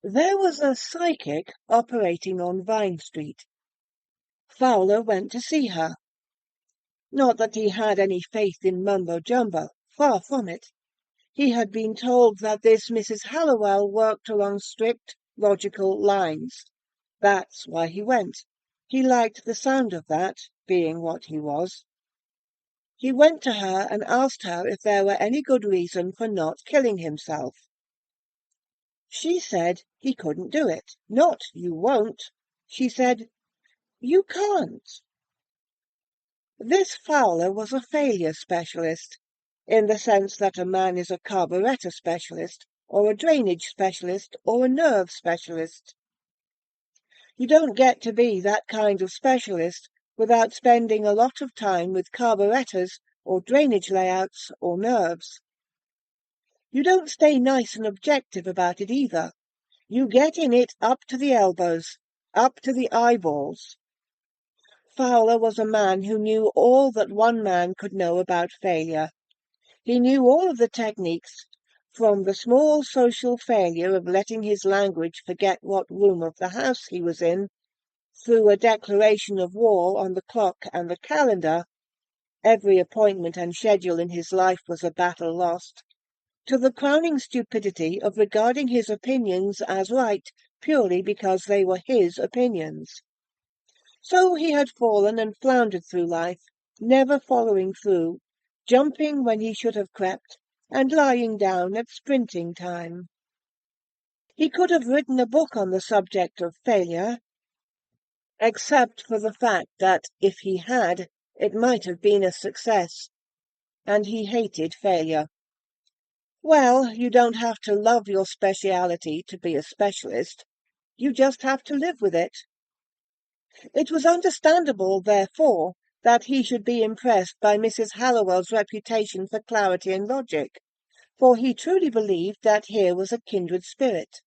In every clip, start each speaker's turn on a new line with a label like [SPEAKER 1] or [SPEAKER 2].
[SPEAKER 1] There was a psychic operating on Vine Street. Fowler went to see her. Not that he had any faith in mumbo-jumbo, far from it. He had been told that this Mrs. Hallowell worked along strict, logical lines. That's why he went. He liked the sound of that, being what he was. He went to her and asked her if there were any good reason for not killing himself. She said he couldn't do it. Not, you won't. She said, you can't. This Fowler was a failure specialist, in the sense that a man is a carburetor specialist, or a drainage specialist, or a nerve specialist. You don't get to be that kind of specialist without spending a lot of time with carburetors, or drainage layouts, or nerves. You don't stay nice and objective about it either. You get in it up to the elbows, up to the eyeballs. Fowler was a man who knew all that one man could know about failure. He knew all of the techniques, from the small social failure of letting his language forget what room of the house he was in, through a declaration of war on the clock and the calendar — every appointment and schedule in his life was a battle lost — to the crowning stupidity of regarding his opinions as right purely because they were his opinions. So he had fallen and floundered through life, never following through, jumping when he should have crept, and lying down at sprinting time. He could have written a book on the subject of failure, except for the fact that, if he had, it might have been a success, and he hated failure. Well, you don't have to love your speciality to be a specialist. You just have to live with it. It was understandable, therefore, that he should be impressed by Mrs. Hallowell's reputation for clarity and logic, for he truly believed that here was a kindred spirit.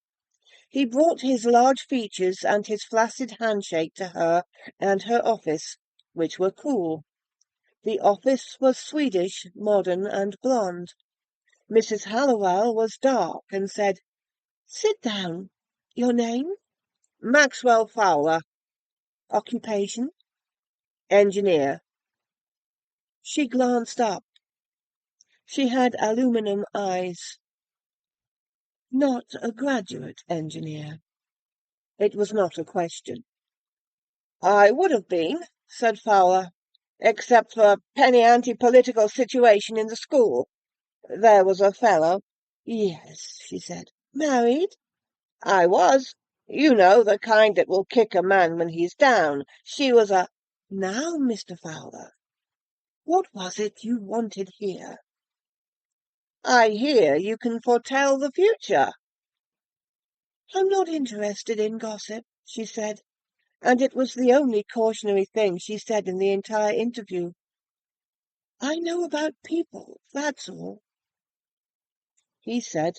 [SPEAKER 1] He brought his large features and his flaccid handshake to her and her office, which were cool. The office was Swedish, modern, and blonde. Mrs. Hallowell was dark and said, "Sit down. Your name?" "Maxwell Fowler." "Occupation?" "Engineer." She glanced up. She had aluminum eyes. "Not a graduate engineer?" It was not a question. "I would have been," said Fowler, "except for a penny anti-political situation in the school. There was a fellow—" "Yes," she said. "Married?" "I was. You know, the kind that will kick a man when he's down. She was a—" "Now, Mr. Fowler, what was it you wanted here?" "I hear you can foretell the future." "I'm not interested in gossip," she said, and it was the only cautionary thing she said in the entire interview. "I know about people, that's all." He said,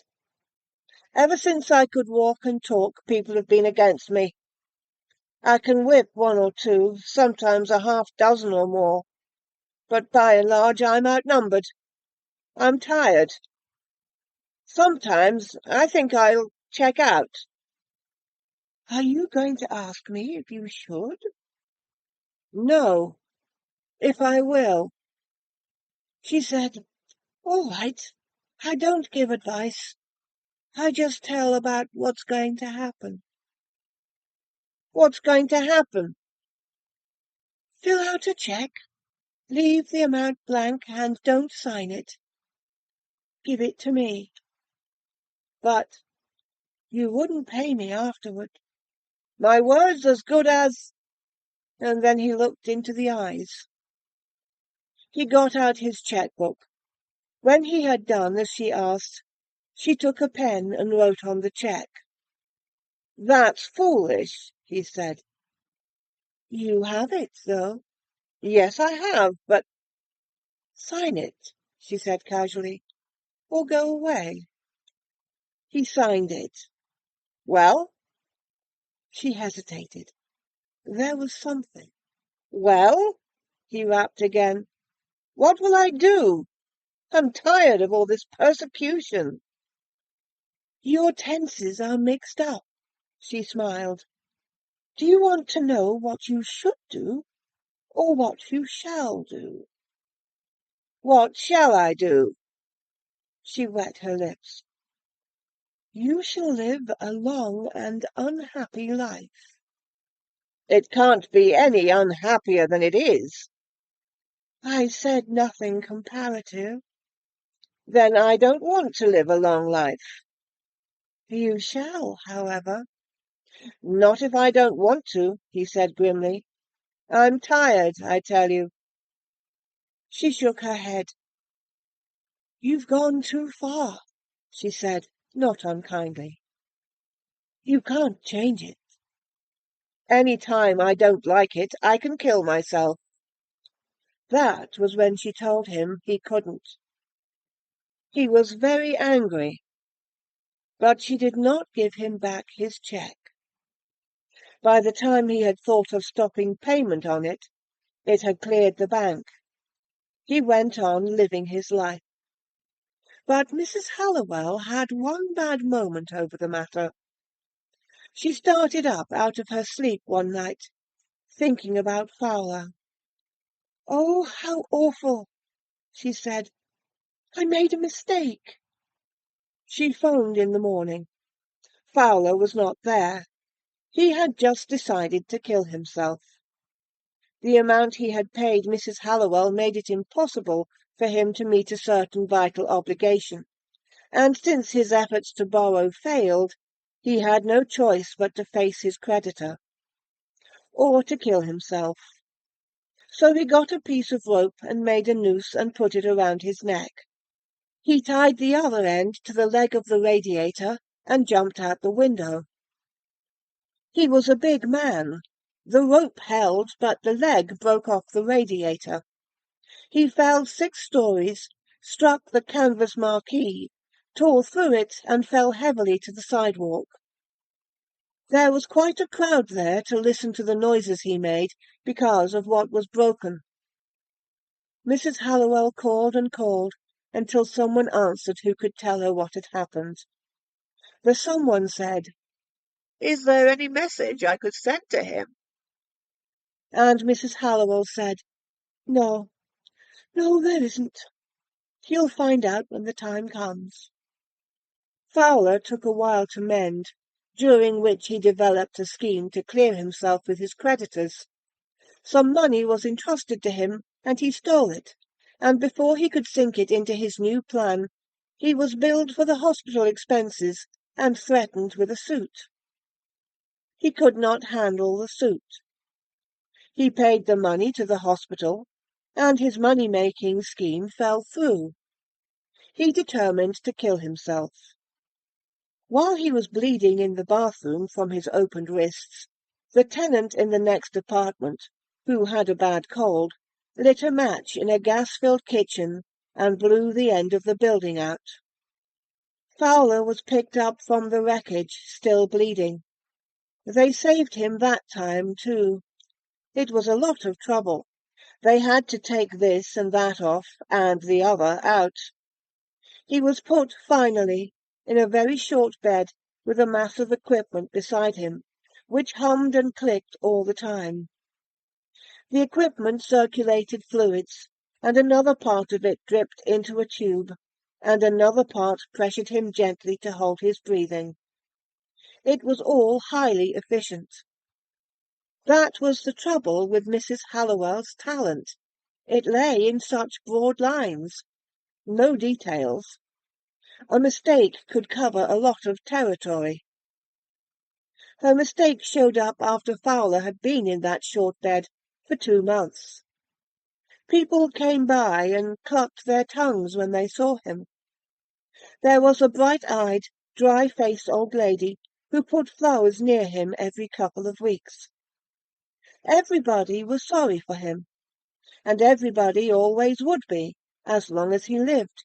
[SPEAKER 1] "Ever since I could walk and talk, people have been against me. I can whip one or two, sometimes a half-dozen or more, but by and large I'm outnumbered. I'm tired. Sometimes I think I'll check out." "Are you going to ask me if you should?" "No, if I will." She said, "All right. I don't give advice. I just tell about what's going to happen." "What's going to happen?" "Fill out a check, leave the amount blank, and don't sign it. Give it to me." "But you wouldn't pay me afterward." "My word's as good as—" And then he looked into the eyes. He got out his checkbook. When he had done as she asked, she took a pen and wrote on the check. "That's foolish," he said. "You have it, though." "Yes, I have, but—" "Sign it," she said casually, "or go away." He signed it. "Well?" She hesitated. There was something. "Well?" he rapped again. "What will I do? I'm tired of all this persecution." Your tenses are mixed up, she smiled. Do you want to know what you should do, or what you shall do? What shall I do? She wet her lips. You shall live a long and unhappy life. It can't be any unhappier than it is. I said nothing comparative. Then I don't want to live a long life. You shall, however. Not if I don't want to, he said grimly. I'm tired, I tell you. She shook her head. You've gone too far, she said, not unkindly. You can't change it. Any time I don't like it, I can kill myself. That was when she told him he couldn't. He was very angry, but she did not give him back his cheque. By the time he had thought of stopping payment on it, it had cleared the bank. He went on living his life. But Mrs. Hallowell had one bad moment over the matter. She started up out of her sleep one night, thinking about Fowler. "Oh, how awful!" she said. "I made a mistake." She phoned in the morning. Fowler was not there. He had just decided to kill himself. The amount he had paid Mrs. Hallowell made it impossible for him to meet a certain vital obligation, and since his efforts to borrow failed, he had no choice but to face his creditor, or to kill himself. So he got a piece of rope and made a noose and put it around his neck. He tied the other end to the leg of the radiator and jumped out the window. He was a big man. The rope held, but the leg broke off the radiator. He fell 6 stories, struck the canvas marquee, tore through it, and fell heavily to the sidewalk. There was quite a crowd there to listen to the noises he made because of what was broken. Mrs. Hallowell called and called until someone answered who could tell her what had happened. The someone said, "Is there any message I could send to him?" And Mrs. Hallowell said, "No, no, there isn't. He'll find out when the time comes." Fowler took a while to mend, during which he developed a scheme to clear himself with his creditors. Some money was entrusted to him, and he stole it, and before he could sink it into his new plan, he was billed for the hospital expenses and threatened with a suit. He could not handle the suit. He paid the money to the hospital, and his money-making scheme fell through. He determined to kill himself. While he was bleeding in the bathroom from his opened wrists, the tenant in the next apartment, who had a bad cold, lit a match in a gas-filled kitchen and blew the end of the building out. Fowler was picked up from the wreckage, still bleeding. They saved him that time, too. It was a lot of trouble. They had to take this and that off, and the other out. He was put, finally, in a very short bed with a mass of equipment beside him, which hummed and clicked all the time. The equipment circulated fluids, and another part of it dripped into a tube, and another part pressured him gently to hold his breathing. It was all highly efficient. That was the trouble with Mrs. Hallowell's talent. It lay in such broad lines. No details. A mistake could cover a lot of territory. Her mistake showed up after Fowler had been in that short bed for 2 months. People came by and clucked their tongues when they saw him. There was a bright-eyed, dry-faced old lady who put flowers near him every couple of weeks. Everybody was sorry for him, and everybody always would be, as long as he lived,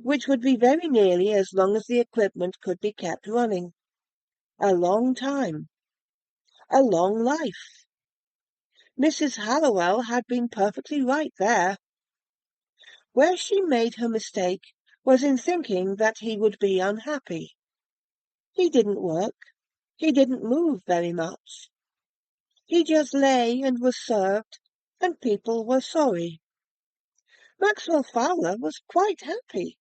[SPEAKER 1] which would be very nearly as long as the equipment could be kept running. A long time. A long life. Mrs. Hallowell had been perfectly right there. Where she made her mistake was in thinking that he would be unhappy. He didn't work. He didn't move very much. He just lay and was served, and people were sorry. Maxwell Fowler was quite happy.